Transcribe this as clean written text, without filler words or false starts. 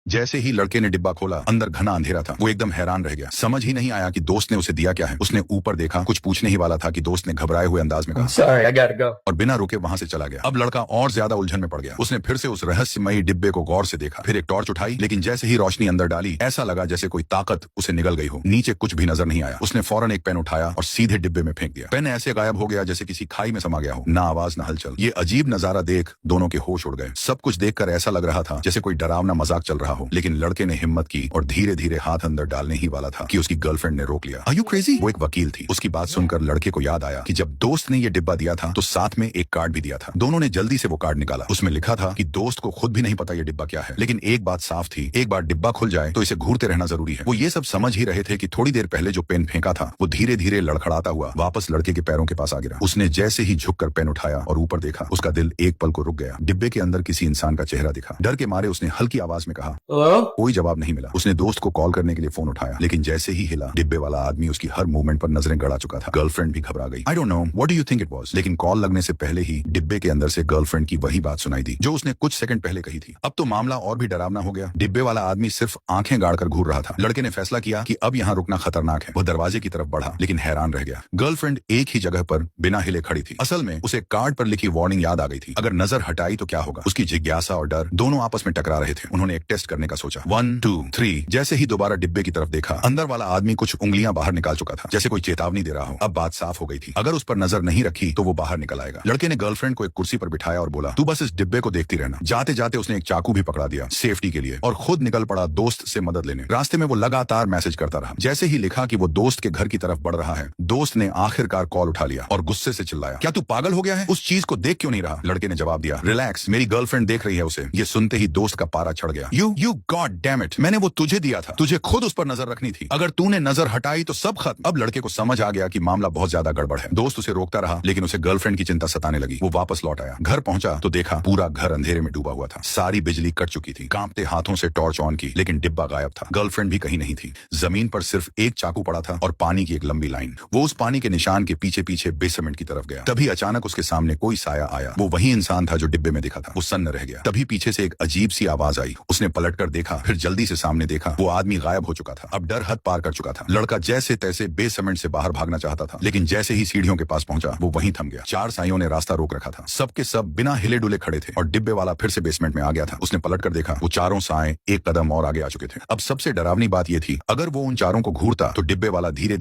जैसे ही लड़के ने डिब्बा खोला, अंदर घना अंधेरा था। वो एकदम हैरान रह गया। समझ ही नहीं आया कि दोस्त ने उसे दिया क्या है। उसने ऊपर देखा, कुछ पूछने ही वाला था कि दोस्त ने घबराए हुए अंदाज में कहा, Sorry, I gotta go. और बिना रुके वहां से चला गया। अब लड़का और ज्यादा उलझन में पड़ गया। उसने फिर से उस रहस्यमयी डिब्बे को गौर से देखा, फिर एक टॉर्च उठाई, लेकिन जैसे ही रोशनी अंदर डाली, ऐसा लगा जैसे कोई ताकत उसे निगल गई हो। नीचे कुछ भी नजर नहीं आया। उसने फौरन एक पेन उठाया और सीधे डिब्बे में फेंक दिया। पेन ऐसे गायब हो गया जैसे किसी खाई में समा गया हो, ना आवाज ना हलचल। ये अजीब नजारा देख दोनों के होश उड़ गए। सब कुछ देखकर ऐसा लग रहा था जैसे कोई डरावना मजाक चल रहा हो, लेकिन लड़के ने हिम्मत की और धीरे धीरे हाथ अंदर डालने ही वाला था कि उसकी गर्लफ्रेंड ने रोक लिया। Are you crazy? वो एक वकील थी। उसकी बात सुनकर लड़के को याद आया कि जब दोस्त ने ये डिब्बा दिया था तो साथ में एक कार्ड भी दिया था। दोनों ने जल्दी से वो कार्ड निकाला। उसमें लिखा था कि दोस्त को खुद भी नहीं पता ये डिब्बा क्या है, लेकिन एक बात साफ थी, एक बार डिब्बा खुल जाए तो इसे घूरते रहना जरूरी है। वो ये सब समझ ही रहे थे कि थोड़ी देर पहले जो पेन फेंका था वो धीरे धीरे लड़खड़ाता हुआ वापस लड़के के पैरों के पास आ गिरा। उसने जैसे ही झुककर पेन उठाया और ऊपर देखा, उसका दिल एक पल को रुक गया। डिब्बे के अंदर किसी इंसान का चेहरा दिखा। डर के मारे उसने हल्की आवाज में कहा, Hello? कोई जवाब नहीं मिला। उसने दोस्त को कॉल करने के लिए फोन उठाया, लेकिन जैसे ही हिला, डिब्बे वाला आदमी उसकी हर मूवमेंट पर नजरें गड़ा चुका था। गर्लफ्रेंड भी घबरा गई। I don't know what do you think it was, लेकिन कॉल लगने से पहले ही डिब्बे के अंदर से गर्लफ्रेंड की वही बात सुनाई दी जो उसने कुछ सेकंड पहले कही थी। अब तो मामला और भी डरावना हो गया। डिब्बे वाला आदमी सिर्फ आंखें गाड़कर घूर रहा था। लड़के ने फैसला किया कि अब यहाँ रुकना खतरनाक है। वह दरवाजे की तरफ बढ़ा, लेकिन हैरान रह गया। गर्लफ्रेंड एक ही जगह पर बिना हिले खड़ी थी। असल में उसे कार्ड पर लिखी वार्निंग याद आ गई थी, अगर नजर हटाई तो क्या होगा। उसकी जिज्ञासा और डर दोनों आपस में टकरा रहे थे। उन्होंने एक टेस्ट करने का सोचा। 1 2 3। जैसे ही दोबारा डिब्बे की तरफ देखा, अंदर वाला आदमी कुछ उंगलियां बाहर निकाल चुका था, जैसे कोई चेतावनी दे रहा हो। अब बात साफ हो गई थी, अगर उस पर नजर नहीं रखी तो वो बाहर निकल आएगा। लड़के ने गर्लफ्रेंड को एक कुर्सी पर बिठाया और बोला, तू बस इस डिब्बे को देखती रहना। जाते जाते उसने एक चाकू भी पकड़ा दिया सेफ्टी के लिए और खुद निकल पड़ा दोस्त से मदद लेने। रास्ते में वो लगातार मैसेज करता रहा। जैसे ही लिखा कि वो दोस्त के घर की तरफ बढ़ रहा है, दोस्त ने आखिरकार कॉल उठा लिया और गुस्से से चिल्लाया, क्या तू पागल हो गया है? उस चीज को देख क्यों नहीं रहा? लड़के ने जवाब दिया, रिलैक्स, मेरी गर्लफ्रेंड देख रही है उसे। ये सुनते ही दोस्त का पारा चढ़ गया। यू गॉड डैम इट, मैंने वो तुझे दिया था, तुझे खुद उस पर नजर रखनी थी। अगर तूने नजर हटाई तो सब खत्म। अब लड़के को समझ आ गया कि मामला बहुत ज्यादा गड़बड़ है। दोस्त उसे रोकता रहा, लेकिन उसे गर्लफ्रेंड की चिंता सताने लगी। वो वापस लौट आया। घर पहुंचा तो देखा पूरा घर अंधेरे में डूबा हुआ था। सारी बिजली कट चुकी थी। कांपते हाथों से टॉर्च ऑन की, लेकिन डिब्बा गायब था। गर्लफ्रेंड भी कहीं नहीं थी। जमीन पर सिर्फ एक चाकू पड़ा था और पानी की एक लंबी लाइन। वो उस पानी के निशान के पीछे पीछे बेसमेंट की तरफ गया। तभी अचानक उसके सामने कोई साया आया। वो वही इंसान था जो डिब्बे में दिखा था। वो सन्न रह गया। तभी पीछे से एक अजीब सी आवाज आई। उसने पलटकर देखा, फिर जल्दी से सामने देखा। वो आदमी गायब हो चुका था। अब डर हद पार कर चुका था। लड़का जैसे तैसे बेसमेंट से बाहर भागना चाहता था, लेकिन जैसे ही सीढ़ियों के पास पहुंचा, वो वहीं थम गया। 4 साइयों ने रास्ता रोक रखा था। सबके सब बिना हिले डुले खड़े थे और डिब्बे वाला फिर से बेसमेंट में आ गया था। उसने पलटकर देखा, वो चारों साए एक कदम और आगे आ चुके थे। अब सबसे डरावनी बात यह थी, अगर वो उन चारों को घूरता तो डिब्बे वाला धीरे